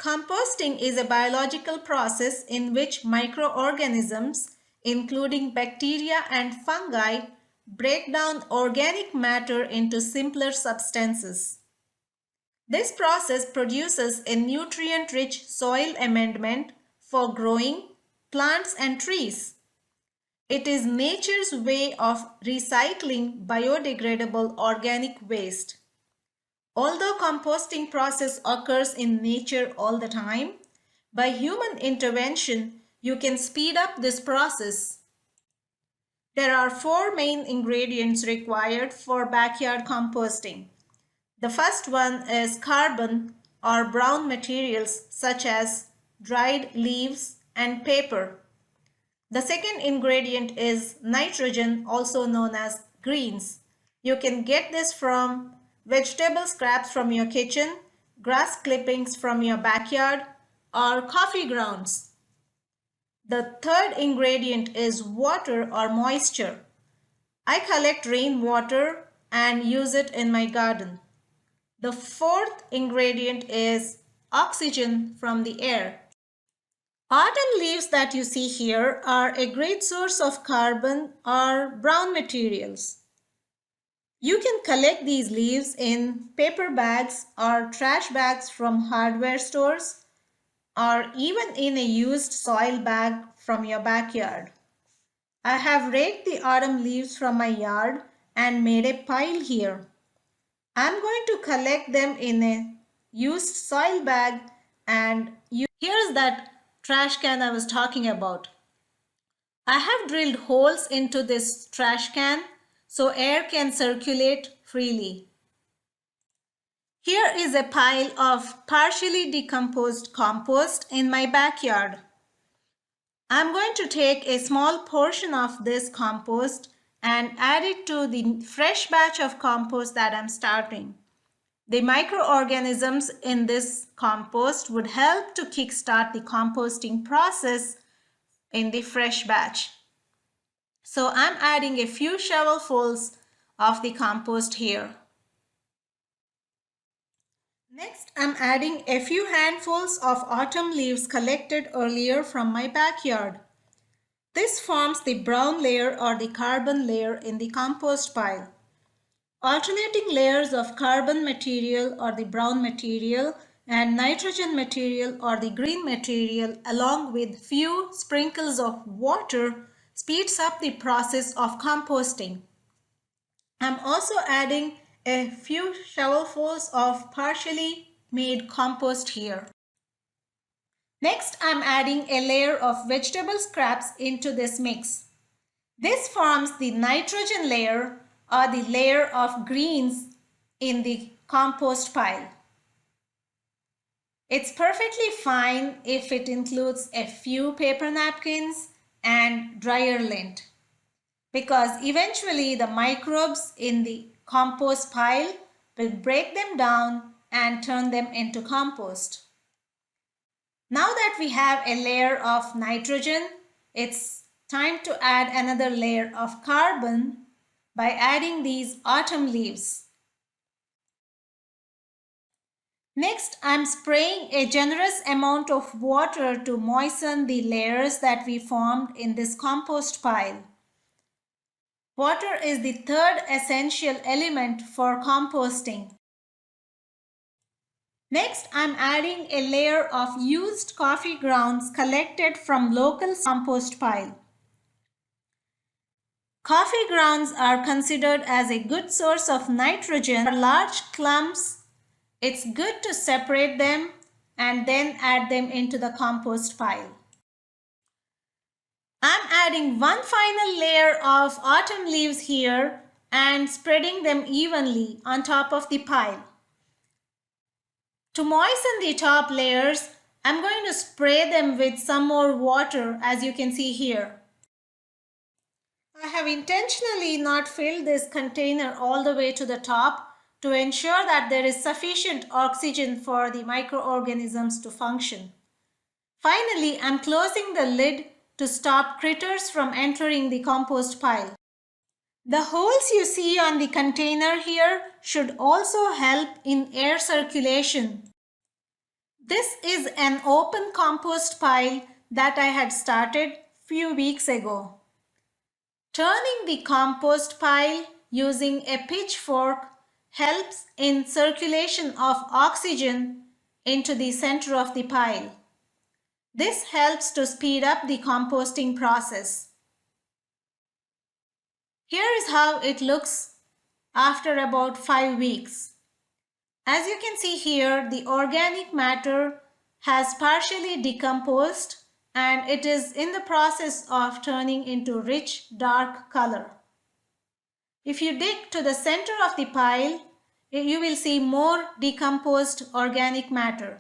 Composting is a biological process in which microorganisms, including bacteria and fungi, break down organic matter into simpler substances. This process produces a nutrient-rich soil amendment for growing plants and trees. It is nature's way of recycling biodegradable organic waste. Although composting process occurs in nature all the time, by human intervention, you can speed up this process. There are 4 main ingredients required for backyard composting. The first one is carbon or brown materials such as dried leaves and paper. The second ingredient is nitrogen, also known as greens. You can get this from vegetable scraps from your kitchen, grass clippings from your backyard, or coffee grounds. The third ingredient is water or moisture. I collect rainwater and use it in my garden. The fourth ingredient is oxygen from the air. Autumn leaves that you see here are a great source of carbon or brown materials. You can collect these leaves in paper bags or trash bags from hardware stores, or even in a used soil bag from your backyard. I have raked the autumn leaves from my yard and made a pile here. I'm going to collect them in a used soil bag, and here's that trash can I was talking about. I have drilled holes into this trash can so air can circulate freely. Here is a pile of partially decomposed compost in my backyard. I'm going to take a small portion of this compost and add it to the fresh batch of compost that I'm starting. The microorganisms in this compost would help to kickstart the composting process in the fresh batch. So I'm adding a few shovelfuls of the compost here. Next, I'm adding a few handfuls of autumn leaves collected earlier from my backyard. This forms the brown layer or the carbon layer in the compost pile. Alternating layers of carbon material or the brown material and nitrogen material or the green material along with few sprinkles of water speeds up the process of composting. I'm also adding a few shovelfuls of partially made compost here. Next, I'm adding a layer of vegetable scraps into this mix. This forms the nitrogen layer or the layer of greens in the compost pile. It's perfectly fine if it includes a few paper napkins and dryer lint, because eventually the microbes in the compost pile will break them down and turn them into compost. Now that we have a layer of nitrogen, it's time to add another layer of carbon by adding these autumn leaves. Next, I'm spraying a generous amount of water to moisten the layers that we formed in this compost pile. Water is the third essential element for composting. Next, I'm adding a layer of used coffee grounds collected from local compost pile. Coffee grounds are considered as a good source of nitrogen. For large clumps, it's good to separate them and then add them into the compost pile. I'm adding one final layer of autumn leaves here and spreading them evenly on top of the pile. To moisten the top layers, I'm going to spray them with some more water, as you can see here. I have intentionally not filled this container all the way to the top to ensure that there is sufficient oxygen for the microorganisms to function. Finally, I'm closing the lid to stop critters from entering the compost pile. The holes you see on the container here should also help in air circulation. This is an open compost pile that I had started few weeks ago. Turning the compost pile using a pitchfork helps in circulation of oxygen into the center of the pile. This helps to speed up the composting process. Here is how it looks after about 5 weeks. As you can see here, the organic matter has partially decomposed and it is in the process of turning into rich dark color. If you dig to the center of the pile, you will see more decomposed organic matter.